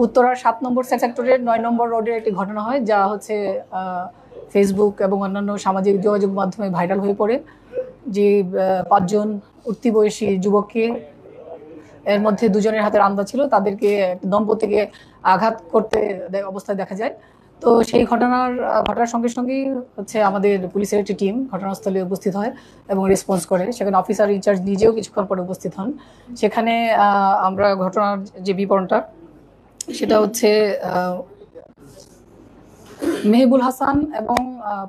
উত্তরার ৭ নম্বর সেক্টরের ৯ নম্বর রোডের একটি ঘটনা হয়, যা হচ্ছে ফেসবুক এবং অন্যান্য সামাজিক যোগাযোগ মাধ্যমে ভাইরাল হয়ে পড়ে। যে ৫ জন উঠতি বয়সী যুবককে, এর মধ্যে ২ জনের হাতে রামদা ছিল, তাদেরকে দম্পতিকে আঘাত করতে অবস্থায় দেখা যায়। তো সেই ঘটনার সঙ্গে সঙ্গেই হচ্ছে আমাদের পুলিশের একটি টিম ঘটনাস্থলে উপস্থিত হয় এবং রেসপন্স করে। সেখানে অফিসার ইনচার্জ নিজেও কিছুক্ষণ পরে উপস্থিত হন। সেখানে আমরা ঘটনার যে বিবরণটা, সেটা হচ্ছে মেহবুল হাসান এবং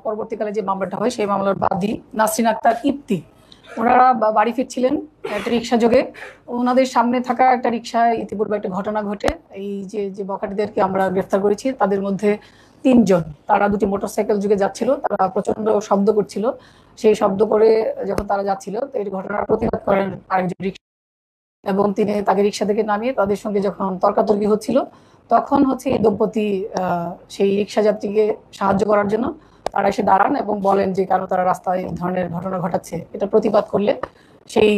পরবর্তীকালে যে মামলাটা হয় সেই মামলার বাদী নাসরিন আক্তার ইপ্তি, ওনারা বাড়ি ফিরছিলেন একটা রিক্সা যোগে। ওনাদের সামনে থাকা একটা রিক্সায় ইতিপূর্বে একটা ঘটনা ঘটে। এই যে বখাটেদেরকে আমরা গ্রেফতার করেছি, তাদের মধ্যে ৩ জন, তারা ২টি মোটরসাইকেল যুগে যাচ্ছিল। তারা প্রচণ্ড শব্দ করছিল। সেই শব্দ করে যখন তারা যাচ্ছিল, এই ঘটনার প্রতিবাদ করেন আরেকজন রিক্সা, এবং তিনি তাকে রিক্সা থেকে নামিয়ে তাদের সঙ্গে যখন তর্কাতর্কি হচ্ছিল, তখন হচ্ছে এই দম্পতি সেই রিক্সা যাত্রীকে সাহায্য করার জন্য তারা এসে দাঁড়ান এবং বলেন যে কেন তারা রাস্তায় এই ধরনের ঘটনা ঘটাচ্ছে। এটা প্রতিবাদ করলে সেই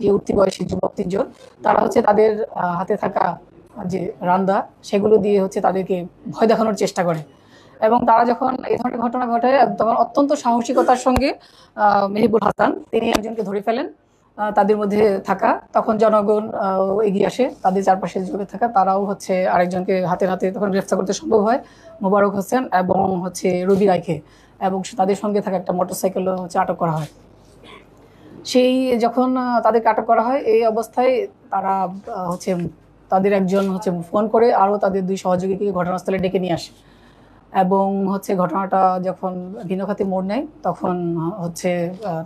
যে উঠতি বয়সী যুবক ৩ জন, তারা হচ্ছে তাদের হাতে থাকা যে রান্দা, সেগুলো দিয়ে হচ্ছে তাদেরকে ভয় দেখানোর চেষ্টা করে। এবং তারা যখন এই ধরনের ঘটনা ঘটে, তখন অত্যন্ত সাহসিকতার সঙ্গে মেহবুল হাসান তিনি একজনকে ধরে ফেলেন তাদের মধ্যে থাকা। তখন জনগণ এগিয়ে আসে, তাদের চারপাশে জুড়ে থাকা তারাও হচ্ছে আরেকজনকে হাতে তখন গ্রেফতার করতে সম্ভব হয়, মোবারক হোসেন এবং হচ্ছে রবি রায়কে, এবং তাদের সঙ্গে থাকা একটা মোটরসাইকেলও হচ্ছে আটক করা হয়। সেই যখন তাদেরকে আটক করা হয়, এই অবস্থায় তারা হচ্ছে তাদের একজন হচ্ছে ফোন করে আরও তাদের ২ সহযোগীকে ঘটনাস্থলে ডেকে নিয়ে আসে, এবং হচ্ছে ঘটনাটা যখন ভিন্ন খাতে মোড় নেয়, তখন হচ্ছে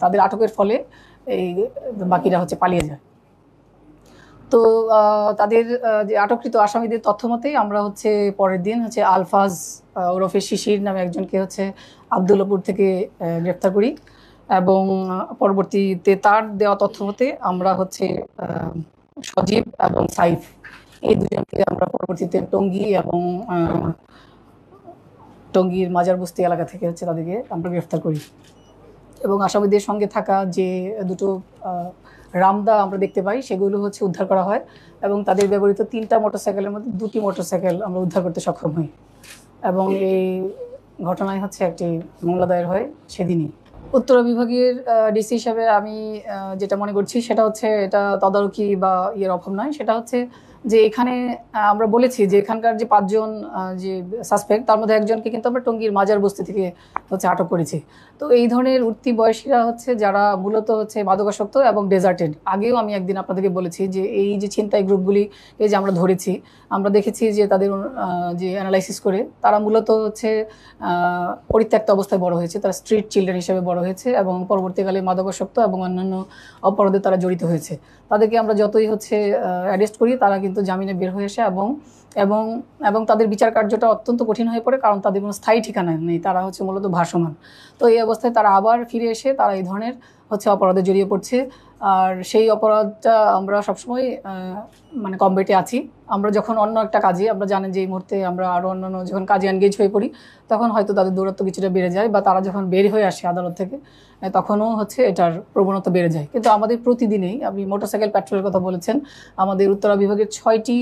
তাদের আটকের ফলে এই বাকিরা হচ্ছে পালিয়ে যায়। তো তাদের যে আটককৃত আসামিদের তথ্য মতেই আমরা হচ্ছে পরের দিন হচ্ছে আলফাজ ওরফে শিশির নামে একজনকে হচ্ছে আবদুল্লাপুর থেকে গ্রেপ্তার করি, এবং পরবর্তীতে তার দেওয়া তথ্য মতে আমরা হচ্ছে সজীব এবং সাইফ, এই দুজনকে আমরা পরবর্তীতে টঙ্গী এবং টঙ্গীর মাজারবস্তি এলাকা থেকে হচ্ছে তাদেরকে আমরা গ্রেফতার করি। এবং আসামিদের সঙ্গে থাকা যে 2টো রামদা আমরা দেখতে পাই, সেগুলো হচ্ছে উদ্ধার করা হয়, এবং তাদের ব্যবহৃত 3টা মোটরসাইকেলের মধ্যে 2টি মোটরসাইকেল আমরা উদ্ধার করতে সক্ষম হই। এবং এই ঘটনায় হচ্ছে একটি মামলা দায়ের হয় সেদিনই। উত্তরা বিভাগের ডিসি হিসাবে আমি যেটা মনে করছি, সেটা হচ্ছে এটা তদারকি বা অভাব নয়। সেটা হচ্ছে যে এখানে আমরা বলেছি যে এখানকার যে 5 জন যে সাসপেক্ট, তার মধ্যে একজনকে কিন্তু আমরা টঙ্গীর মাজারবস্তি থেকে হচ্ছে আটক করেছি। তো এই ধরনের উঠতি বয়সীরা হচ্ছে যারা মূলত হচ্ছে মাদকাসক্ত এবং ডেজার্টেড। আগেও আমি একদিন আপনাদেরকে বলেছি যে এই যে ছিনতাই গ্রুপগুলি এই যে আমরা ধরেছি, আমরা দেখেছি যে তাদের যে অ্যানালাইসিস করে তারা মূলত হচ্ছে পরিত্যক্ত অবস্থায় বড় হয়েছে, তারা স্ট্রিট চিলড্রেন হিসেবে বড় হয়েছে, এবং পরবর্তীকালে মাদকাসক্ত এবং অন্যান্য অপরাধে তারা জড়িত হয়েছে। তাদেরকে আমরা যতই হচ্ছে অ্যারেস্ট করি, তারা কিন্তু জামিনে বের হয়ে আসে, এবং তাদের বিচার কার্যটা অত্যন্ত কঠিন হয়ে পড়ে, কারণ তাদের কোনো স্থায়ী ঠিকানা নেই, তারা হচ্ছে মূলত ভাসমান। তো এই অবস্থায় তারা আবার ফিরে এসে তারা এই ধরনের হচ্ছে অপরাধে জড়িয়ে পড়ছে। আর সেই অপরাধটা আমরা সবসময় মানে কমবেটে আছি। আমরা যখন অন্য একটা কাজে, আমরা জানেন যে এই মুহূর্তে আমরা আরও অন্যান্য যখন কাজে এনগেজ হয়ে পড়ি, তখন হয়তো তাদের দূরত্ব কিছুটা বেড়ে যায়, বা তারা যখন বের হয়ে আসে আদালত থেকে, তখনও হচ্ছে এটার প্রবণতা বেড়ে যায়। কিন্তু আমাদের প্রতিদিনই, আপনি মোটরসাইকেল পেট্রোলের কথা বলেছেন, আমাদের উত্তরা বিভাগের 6টি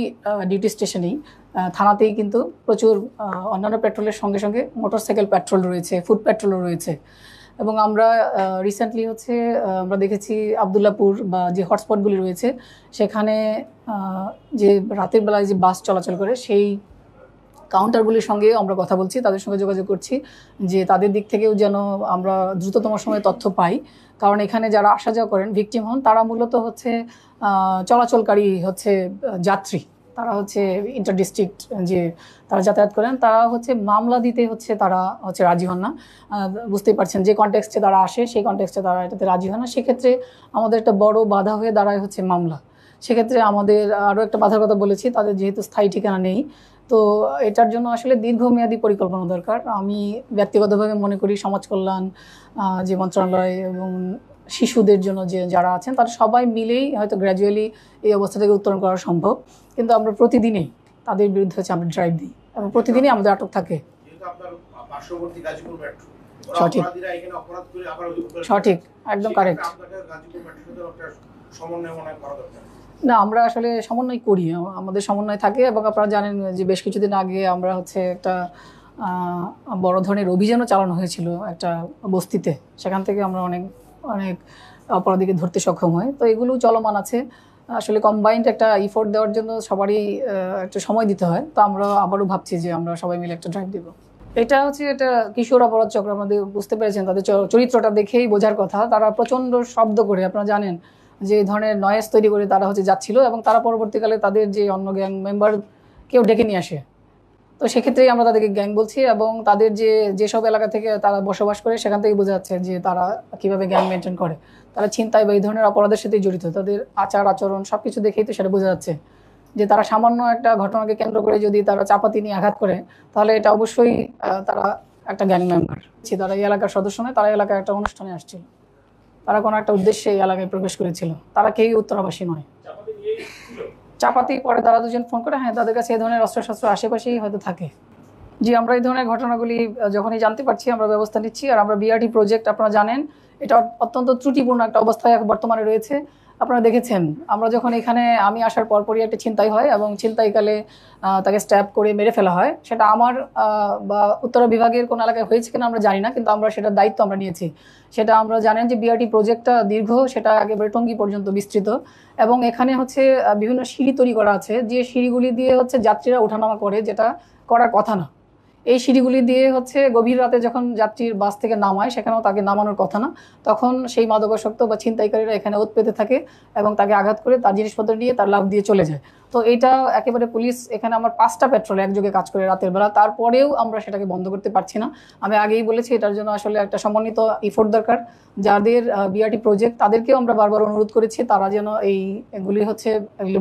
ডিউটি স্টেশনেই থানাতেই কিন্তু প্রচুর অন্যান্য পেট্রোলের সঙ্গে সঙ্গে মোটরসাইকেল পেট্রোল রয়েছে, ফুড পেট্রোলও রয়েছে। এবং আমরা রিসেন্টলি হচ্ছে আমরা দেখেছি আবদুল্লাপুর বা যে হটস্পটগুলি রয়েছে, সেখানে যে রাতের বেলায় যে বাস চলাচল করে, সেই কাউন্টারগুলির সঙ্গে আমরা কথা বলছি, তাদের সঙ্গে যোগাযোগ করছি যে তাদের দিক থেকেও যেন আমরা দ্রুততম সময়ে তথ্য পাই। কারণ এখানে যারা আসা যাওয়া করেন, ভিকটিম হন, তারা মূলত হচ্ছে চলাচলকারী হচ্ছে যাত্রী, তারা হচ্ছে ইন্টার ডিস্ট্রিক্ট যে তারা যাতায়াত করেন, তারা হচ্ছে মামলা দিতে হচ্ছে তারা হচ্ছে রাজি হন না। বুঝতেই পারছেন যে কনটেক্সটে তারা আসে, সেই কনটেক্সটে তারা এটাতে রাজি হয় না। সেক্ষেত্রে আমাদের একটা বড় বাধা হয়ে দাঁড়ায় হচ্ছে মামলা। সেক্ষেত্রে আমাদের আরও একটা বাধার কথা বলেছি, তাদের যেহেতু স্থায়ী ঠিকানা নেই, তো এটার জন্য আসলে দীর্ঘমেয়াদী পরিকল্পনা দরকার। আমি ব্যক্তিগতভাবে মনে করি সমাজ কল্যাণ যে মন্ত্রণালয় এবং শিশুদের জন্য যে যারা আছেন, তারা সবাই মিলেই হয়তো গ্র্যাজুয়ালি এই অবস্থা থেকে উত্তরণ করা সম্ভব। কিন্তু আমরা প্রতিদিনই তাদের বিরুদ্ধে হচ্ছে আমরা ড্রাইভ দিই, এবং প্রতিদিনই আমাদের আটক থাকে। সঠিক, সঠিক, একদম কারেক্ট। না, আমরা আসলে সমন্বয় করি। আমাদের সমন্বয় থাকে এবং আপনারা জানেন যে বেশ কিছুদিন আগে আমরা হচ্ছে একটা বড় ধরনের অভিযানও চালানো হয়েছিল একটা বস্তিতে। সেখান থেকে আমরা অনেক অনেক অপরাধীকে ধরতে সক্ষম হই। তো এগুলো চলমান আছে। আসলে কম্বাইন্ড একটা ইফোর্ট দেওয়ার জন্য সবারই একটা সময় দিতে হয়। তো আমরা আবারও ভাবছি যে আমরা সবাই মিলে একটা ড্রাইভ দিব। এটা হচ্ছে এটা কিশোর অপরাধ চক্র, আমাদের বুঝতে পেরেছেন তাদের চরিত্রটা দেখেই বোঝার কথা। তারা প্রচণ্ড শব্দ করে, আপনারা জানেন যে এই ধরনের নয়েজ তৈরি করে তারা হচ্ছে যাচ্ছিল এবং তারা পরবর্তীকালে তাদের যে অন্য গ্যাং মেম্বার কেউ ডেকে নিয়ে আসে। তো সেক্ষেত্রেই আমরা তাদেরকে গ্যাং বলছি এবং তাদের যেসব এলাকা থেকে তারা বসবাস করে সেখান থেকে বোঝা যাচ্ছে যে তারা কীভাবে গ্যাং মেনটেন করে। তারা ছিনতাই বা এই ধরনের অপরাধের সাথেই জড়িত। তাদের আচার আচরণ সব কিছু দেখেই তো সেটা বোঝা যাচ্ছে যে তারা সামান্য একটা ঘটনাকে কেন্দ্র করে যদি তারা চাপাতি নিয়ে আঘাত করে তাহলে এটা অবশ্যই তারা একটা গ্যাং মেম্বার। তারা এই এলাকার সদস্য নয়, তারা এলাকায় একটা অনুষ্ঠানে আসছিল। তারা কোনো একটা উদ্দেশ্যে এই এলাকায় প্রবেশ করেছিল। তারা কেউই উত্তরাবাসী নয়। চাপাতি পরে তারা দুজন ফোন করে, হ্যাঁ তাদের কাছে এই ধরনের অস্ত্রশস্ত্র আশেপাশেই হয়তো থাকে। জি, আমরা এই ধরনের ঘটনাগুলি যখনই জানতে পারছি আমরা ব্যবস্থা নিচ্ছি। আর আমরা বিআরটি প্রজেক্ট, আপনারা জানেন এটা অত্যন্ত ত্রুটিপূর্ণ একটা অবস্থায় বর্তমানে রয়েছে। আপনারা দেখেছেন আমরা যখন এখানে আমি আসার পরপরই একটা ছিনতাই হয় এবং ছিনতাইকালে তাকে স্ট্যাপ করে মেরে ফেলা হয়। সেটা আমার বা উত্তরা বিভাগের কোনো এলাকায় হয়েছে কিনা আমরা জানি না, কিন্তু আমরা সেটার দায়িত্ব আমরা নিয়েছি। সেটা আমরা জানেন যে বিআরটি প্রজেক্টটা দীর্ঘ, সেটা একেবারে টঙ্গী পর্যন্ত বিস্তৃত এবং এখানে হচ্ছে বিভিন্ন সিঁড়ি তৈরি করা আছে, যে সিঁড়িগুলি দিয়ে হচ্ছে যাত্রীরা ওঠানামা করে, যেটা করার কথা না। এই সিঁড়িগুলি দিয়ে হচ্ছে গভীর রাতে যখন যাত্রীর বাস থেকে নামায় সেখানেও তাকে নামানোর কথা না, তখন সেই মাদকাসক্ত বা ছিনতাইকারীরা এখানে ওত পেতে থাকে এবং তাকে আঘাত করে তার জিনিসপত্র নিয়ে তার লাফ দিয়ে চলে যায়। তো এটা একেবারে পুলিশ, এখানে আমার 5টা পেট্রোল একযোগে কাজ করে রাতের বেলা, তারপরেও আমরা সেটাকে বন্ধ করতে পারছি না। আমি আগেই বলেছি এটার জন্য আসলে একটা সমন্বিত ইফোর্ট দরকার। যাদের বিআরটি প্রজেক্ট তাদেরকেও আমরা বারবার অনুরোধ করেছি তারা যেন এগুলি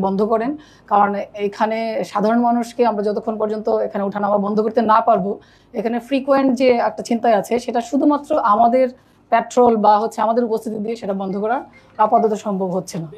বন্ধ করেন, কারণ এখানে সাধারণ মানুষকে আমরা যতক্ষণ পর্যন্ত এখানে ওঠানামা বন্ধ করতে না পারবো, এখানে ফ্রিকোয়েন্ট যে একটা চিন্তাই আছে সেটা শুধুমাত্র আমাদের পেট্রোল বা হচ্ছে আমাদের উপস্থিতি দিয়ে সেটা বন্ধ করা আপাতত সম্ভব হচ্ছে না।